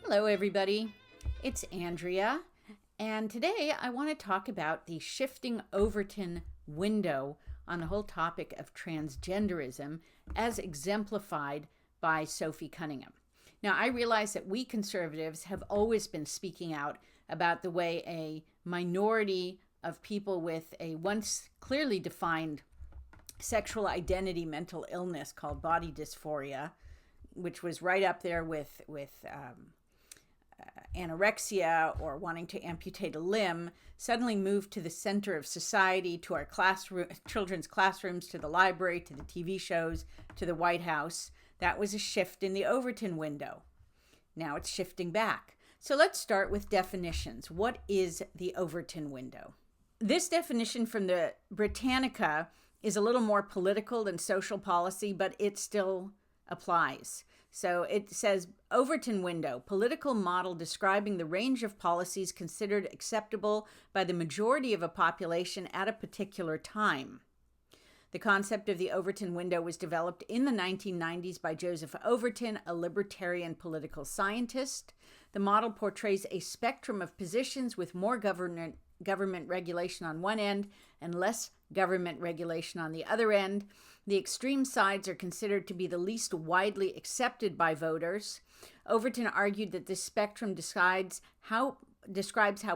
Hello, everybody. It's Andrea, and today I want to talk about the shifting Overton window on the whole topic of transgenderism as exemplified by Sophie Cunningham. Now, I realize that we conservatives have always been speaking out about the way a minority of people with a once clearly defined sexual identity mental illness called body dysphoria, which was right up there with anorexia or wanting to amputate a limb, suddenly moved to the center of society, to our children's classrooms, to the library, to the TV shows, to the White House. That was a shift in the Overton window. Now it's shifting back. So let's start with definitions. What is the Overton window? This definition from the Britannica is a little more political than social policy, but it still applies. So it says, Overton window, political model describing the range of policies considered acceptable by the majority of a population at a particular time. The concept of the Overton window was developed in the 1990s by Joseph Overton, a libertarian political scientist. The model portrays a spectrum of positions with more government regulation on one end and less government regulation on the other end. The extreme sides are considered to be the least widely accepted by voters. Overton argued that this spectrum describes how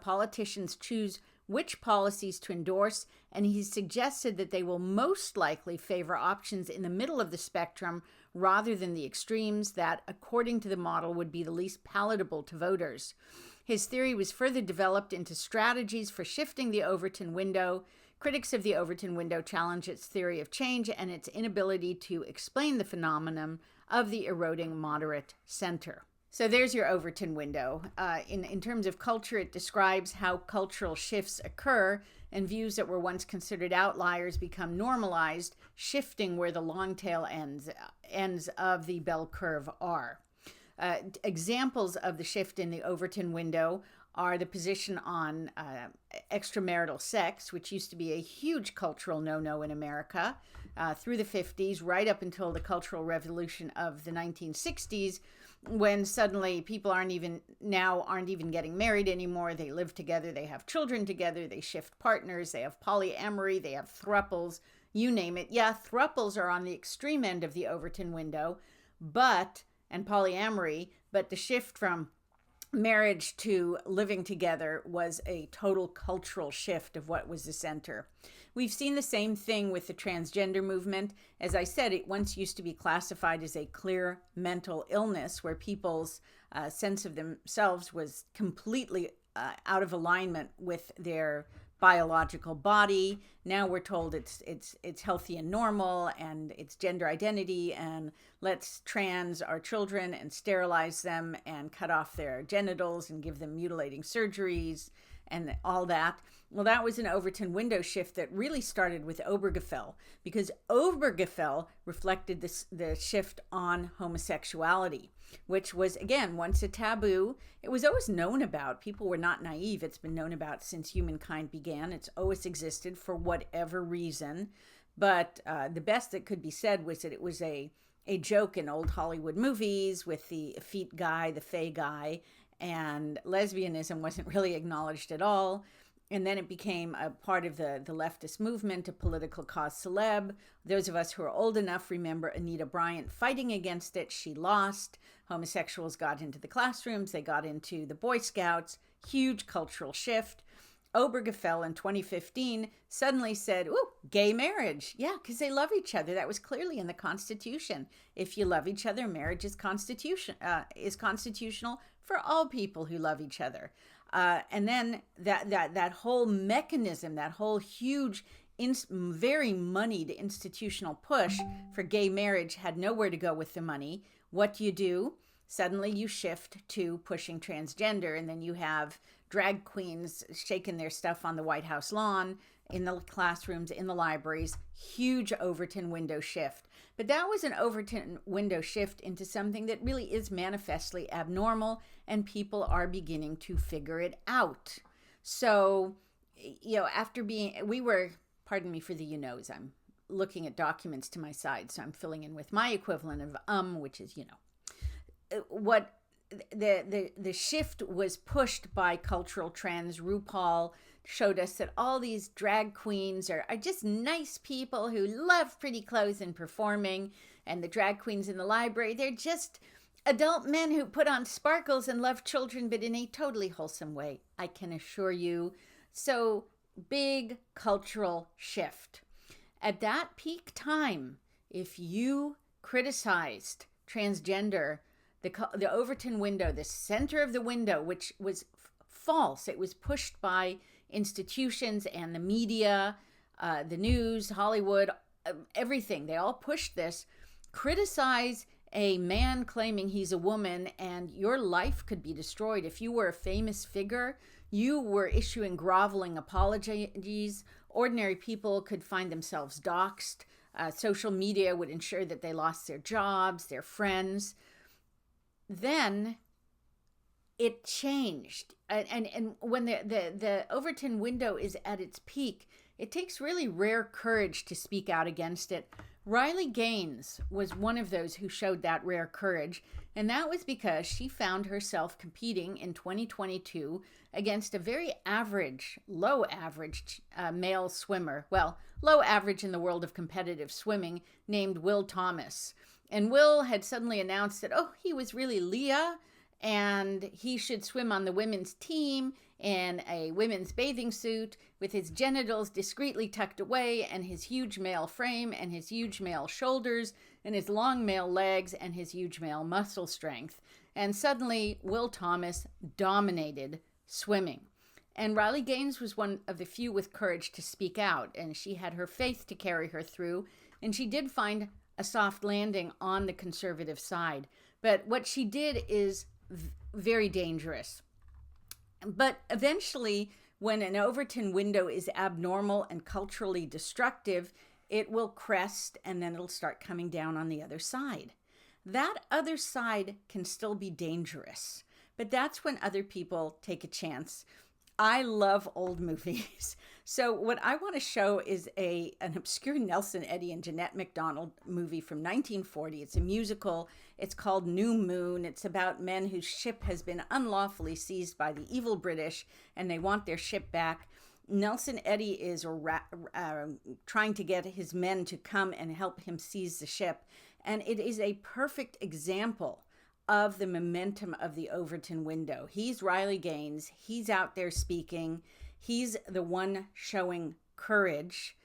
politicians choose which policies to endorse, and he suggested that they will most likely favor options in the middle of the spectrum rather than the extremes that, according to the model, would be the least palatable to voters. His theory was further developed into strategies for shifting the Overton window. Critics of the Overton window challenge its theory of change and its inability to explain the phenomenon of the eroding moderate center. So there's your Overton window. In terms of culture, it describes how cultural shifts occur and views that were once considered outliers become normalized, shifting where the long tail ends of the bell curve are. Examples of the shift in the Overton window are the position on extramarital sex, which used to be a huge cultural no-no in America through the 50s, right up until the Cultural Revolution of the 1960s, when suddenly people aren't even getting married anymore. They live together, they have children together, they shift partners, they have polyamory, they have thruples, you name it. Yeah, thruples are on the extreme end of the Overton window, and polyamory, but the shift from marriage to living together was a total cultural shift of what was the center. We've seen the same thing with the transgender movement. As I said, it once used to be classified as a clear mental illness where people's sense of themselves was completely out of alignment with their biological body. Now we're told it's healthy and normal, and it's gender identity, and let's trans our children and sterilize them and cut off their genitals and give them mutilating surgeries and all that. Well, that was an Overton window shift that really started with Obergefell, because Obergefell reflected the shift on homosexuality, which was, again, once a taboo. It was always known about. People were not naive. It's been known about since humankind began. It's always existed for whatever reason. But the best that could be said was that it was a joke in old Hollywood movies with the effete guy, the fey guy, and lesbianism wasn't really acknowledged at all. And then it became a part of the leftist movement, a political cause celeb. Those of us who are old enough remember Anita Bryant fighting against it. She lost. Homosexuals got into the classrooms. They got into the Boy Scouts. Huge cultural shift. Obergefell in 2015 suddenly said, ooh, gay marriage. Yeah, because they love each other. That was clearly in the Constitution. If you love each other, marriage is constitutional for all people who love each other. And then that whole mechanism, that whole huge, very moneyed institutional push for gay marriage had nowhere to go with the money. What do? Suddenly you shift to pushing transgender, and then you have drag queens shaking their stuff on the White House lawn, in the classrooms, in the libraries. Huge Overton window shift. But that was an Overton window shift into something that really is manifestly abnormal, and people are beginning to figure it out. So, after we were, pardon me for the I'm looking at documents to my side, so I'm filling in with my equivalent of which is, what the shift was pushed by cultural trends. RuPaul showed us that all these drag queens are just nice people who love pretty clothes and performing, and the drag queens in the library, they're just adult men who put on sparkles and love children, but in a totally wholesome way, I can assure you. So, big cultural shift. At that peak time, if you criticized transgender, the Overton window, the center of the window, which was false, it was pushed by institutions and the media, the news, Hollywood, everything. They all pushed this. Criticize a man claiming he's a woman, and your life could be destroyed. If you were a famous figure, you were issuing groveling apologies. Ordinary people could find themselves doxxed. Social media would ensure that they lost their jobs, their friends. Then it changed. And when the Overton window is at its peak, it takes really rare courage to speak out against it. Riley Gaines was one of those who showed that rare courage, and that was because she found herself competing in 2022 against a very average, low average male swimmer. Well, low average in the world of competitive swimming, named Will Thomas. And Will had suddenly announced that, he was really Leah, and he should swim on the women's team in a women's bathing suit with his genitals discreetly tucked away and his huge male frame and his huge male shoulders and his long male legs and his huge male muscle strength. And suddenly, Will Thomas dominated swimming. And Riley Gaines was one of the few with courage to speak out, and she had her faith to carry her through, and she did find a soft landing on the conservative side. But what she did is very dangerous. But eventually, when an Overton window is abnormal and culturally destructive, it will crest and then it'll start coming down on the other side. That other side can still be dangerous, but that's when other people take a chance. I love old movies. So what I want to show is an obscure Nelson Eddy and Jeanette MacDonald movie from 1940. It's a musical. It's called New Moon. It's about men whose ship has been unlawfully seized by the evil British, and they want their ship back. Nelson Eddy is trying to get his men to come and help him seize the ship. And it is a perfect example of the momentum of the Overton window. He's Riley Gaines. He's out there speaking. He's the one showing courage.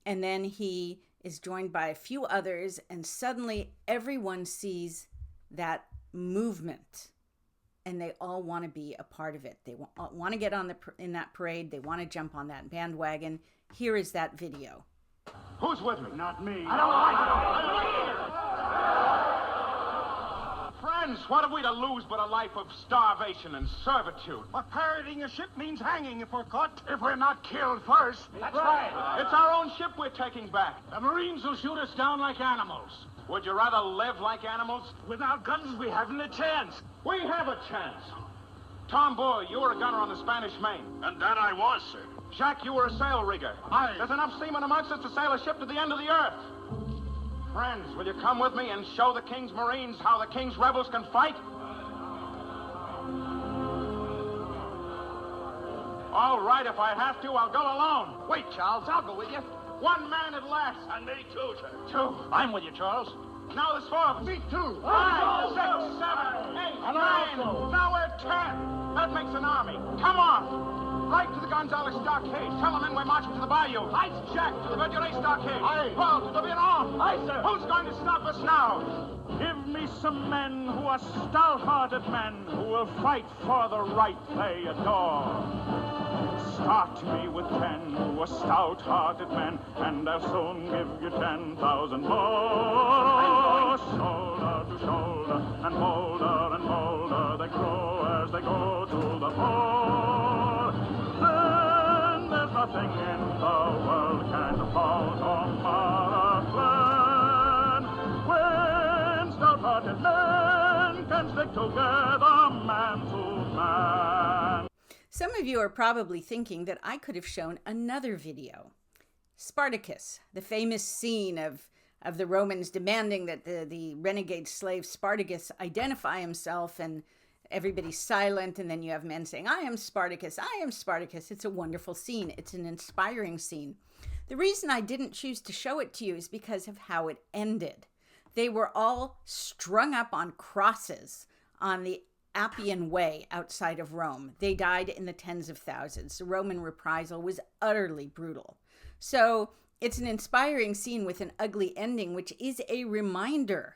And then he is joined by a few others, and suddenly everyone sees that movement, and they all want to be a part of it. They want to get on in that parade. They want to jump on that bandwagon. Here is that video. Who's with me? Not me. I don't like it. Friends, what have we to lose but a life of starvation and servitude? But pirating a ship means hanging if we're caught. If we're not killed first. That's right. It's our own ship we're taking back. The Marines will shoot us down like animals. Would you rather live like animals? Without guns, we haven't a chance. We have a chance. Tom Boy, you were a gunner on the Spanish Main. And that I was, sir. Jacques, you were a sail rigger. Aye. There's enough seamen amongst us to sail a ship to the end of the earth. Friends, will you come with me and show the King's Marines how the King's rebels can fight? All right, if I have to, I'll go alone. Wait, Charles, I'll go with you. One man at last. And me too, sir. Two. I'm with you, Charles. Now there's four of us. Me too. 5, 6, 7, 8, 9. Now we're 10. That makes an army. Come on. Right to the Gonzales stockade. Tell the men we're marching to the bayou. Aye. Jack to the Verduret stockade. Aye. Paul to the Vietnam. Aye, sir. Who's going to stop us now? Give me some men who are stout-hearted men who will fight for the right they adore. Start me with 10 who are stout-hearted men, and I'll soon give you 10,000 more. Shoulder to shoulder, and bolder, they grow as they go to the pole. Then there's nothing in the world can halt or mar a plan. When stout-hearted men can stick together, man to man. Some of you are probably thinking that I could have shown another video. Spartacus, the famous scene of the Romans demanding that the renegade slave Spartacus identify himself, and everybody's silent, and then you have men saying, I am Spartacus, I am Spartacus. It's a wonderful scene. It's an inspiring scene. The reason I didn't choose to show it to you is because of how it ended. They were all strung up on crosses on the Appian Way outside of Rome. They died in the tens of thousands. The Roman reprisal was utterly brutal. So it's an inspiring scene with an ugly ending, which is a reminder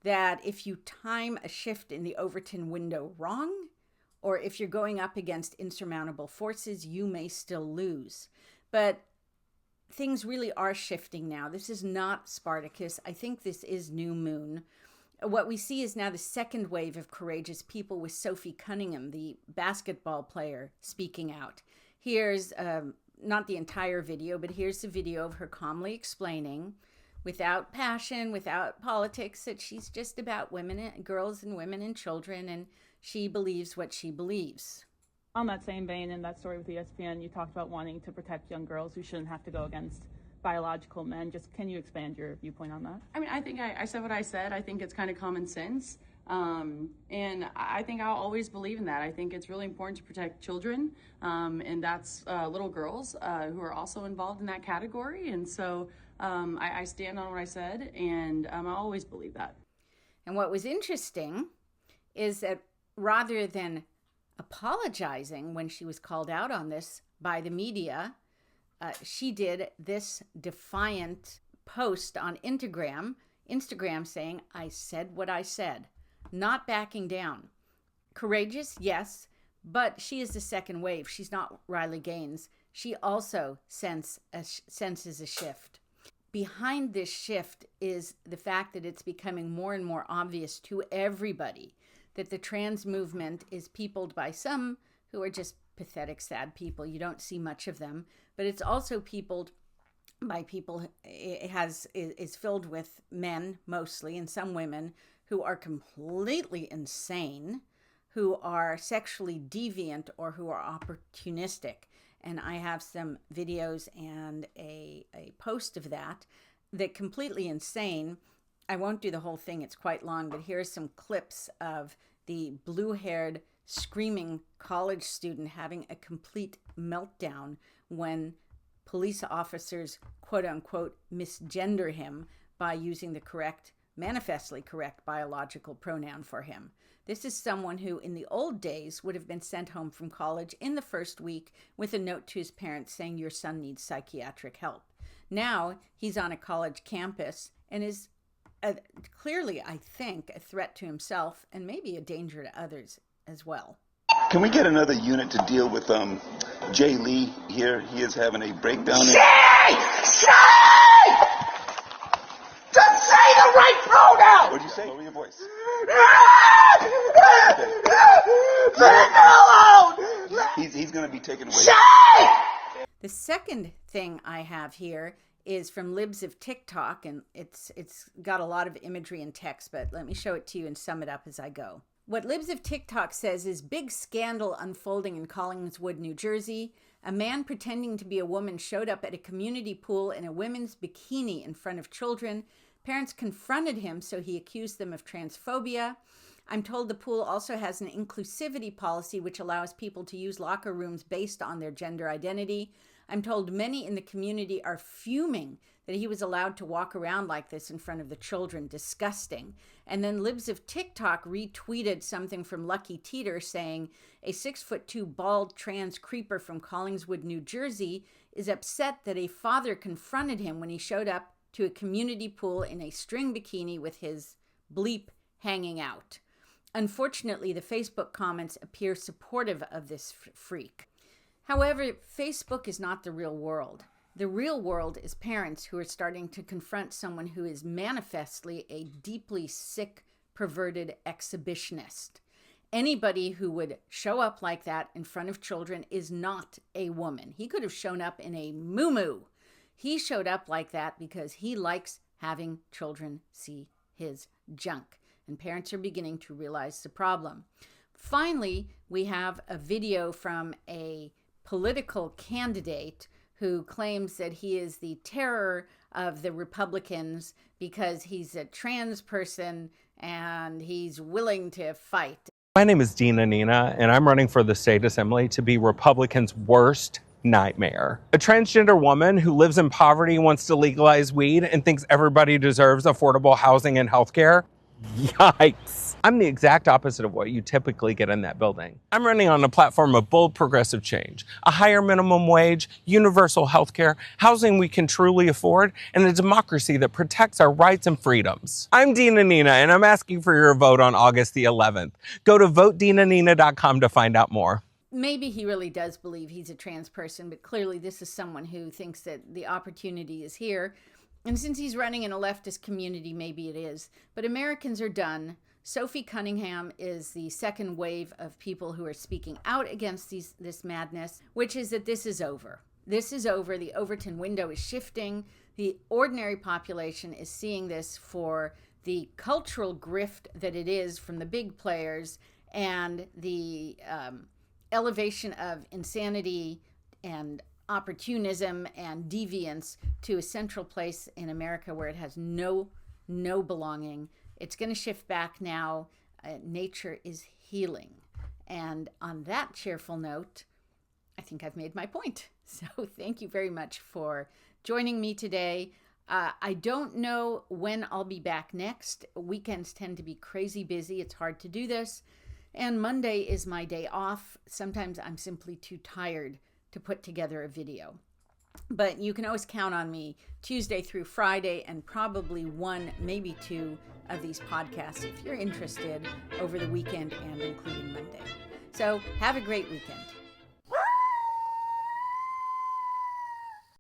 that if you time a shift in the Overton window wrong, or if you're going up against insurmountable forces, you may still lose. But things really are shifting now. This is not Spartacus. I think this is New Moon. What we see is now the second wave of courageous people, with Sophie Cunningham, the basketball player, speaking out. Here's not the entire video, but here's the video of her calmly explaining, without passion, without politics, that she's just about women, and girls and women and children, and she believes what she believes. On that same vein, in that story with ESPN, you talked about wanting to protect young girls who shouldn't have to go against biological men. Just can you expand your viewpoint on that? I mean, I think I said what I said. I think it's kind of common sense. And I think I'll always believe in that. I think it's really important to protect children, and that's little girls who are also involved in that category. And so I stand on what I said, and I always believe that. And what was interesting is that rather than apologizing when she was called out on this by the media, she did this defiant post on Instagram saying, I said what I said, not backing down. Courageous, yes, but she is the second wave. She's not Riley Gaines. She also senses a shift. Behind this shift is the fact that it's becoming more and more obvious to everybody that the trans movement is peopled by some who are just pathetic, sad people. You don't see much of them, but it's also peopled by people, is filled with men mostly, and some women who are completely insane, who are sexually deviant, or who are opportunistic. And I have some videos and a post of that completely insane. I won't do the whole thing, it's quite long, but here's some clips of the blue-haired, screaming college student having a complete meltdown when police officers, quote-unquote, misgender him by using the correct, manifestly correct biological pronoun for him. This is someone who, in the old days, would have been sent home from college in the first week with a note to his parents saying, your son needs psychiatric help. Now, he's on a college campus and is clearly, I think, a threat to himself and maybe a danger to others as well. Can we get another unit to deal with Jay Lee here? He is having a breakdown. Say! Just say the right pronoun! What did you say? Lower your voice. Leave me alone! He's going to be taken away. Say! The second thing I have here is from Libs of TikTok, and it's got a lot of imagery and text, but let me show it to you and sum it up as I go. What Libs of TikTok says is, big scandal unfolding in Collingswood, New Jersey. A man pretending to be a woman showed up at a community pool in a women's bikini in front of children. Parents confronted him, so he accused them of transphobia. I'm told the pool also has an inclusivity policy which allows people to use locker rooms based on their gender identity. I'm told many in the community are fuming that he was allowed to walk around like this in front of the children. Disgusting. And then Libs of TikTok retweeted something from Lucky Teeter saying, a 6'2" bald trans creeper from Collingswood, New Jersey is upset that a father confronted him when he showed up to a community pool in a string bikini with his bleep hanging out. Unfortunately, the Facebook comments appear supportive of this freak. However, Facebook is not the real world. The real world is parents who are starting to confront someone who is manifestly a deeply sick, perverted exhibitionist. Anybody who would show up like that in front of children is not a woman. He could have shown up in a muumuu. He showed up like that because he likes having children see his junk. And parents are beginning to realize the problem. Finally, we have a video from a political candidate who claims that he is the terror of the Republicans because he's a trans person and he's willing to fight. My name is Dina Nina, and I'm running for the state assembly to be Republicans' worst nightmare. A transgender woman who lives in poverty, wants to legalize weed, and thinks everybody deserves affordable housing and healthcare? Yikes. I'm the exact opposite of what you typically get in that building. I'm running on a platform of bold progressive change, a higher minimum wage, universal healthcare, housing we can truly afford, and a democracy that protects our rights and freedoms. I'm Dina Nina, and I'm asking for your vote on August the 11th. Go to votedinanina.com to find out more. Maybe he really does believe he's a trans person, but clearly this is someone who thinks that the opportunity is here. And since he's running in a leftist community, maybe it is. But Americans are done. Sophie Cunningham is the second wave of people who are speaking out against this madness, which is that this is over. This is over. The Overton window is shifting. The ordinary population is seeing this for the cultural grift that it is from the big players and the elevation of insanity and opportunism and deviance to a central place in America where it has no belonging. It's going to shift back now. Nature is healing. And on that cheerful note, I think I've made my point. So thank you very much for joining me today. I don't know when I'll be back next. Weekends tend to be crazy busy. It's hard to do this. And Monday is my day off. Sometimes I'm simply too tired to put together a video. But you can always count on me Tuesday through Friday and probably one, maybe two of these podcasts if you're interested over the weekend and including Monday. So have a great weekend.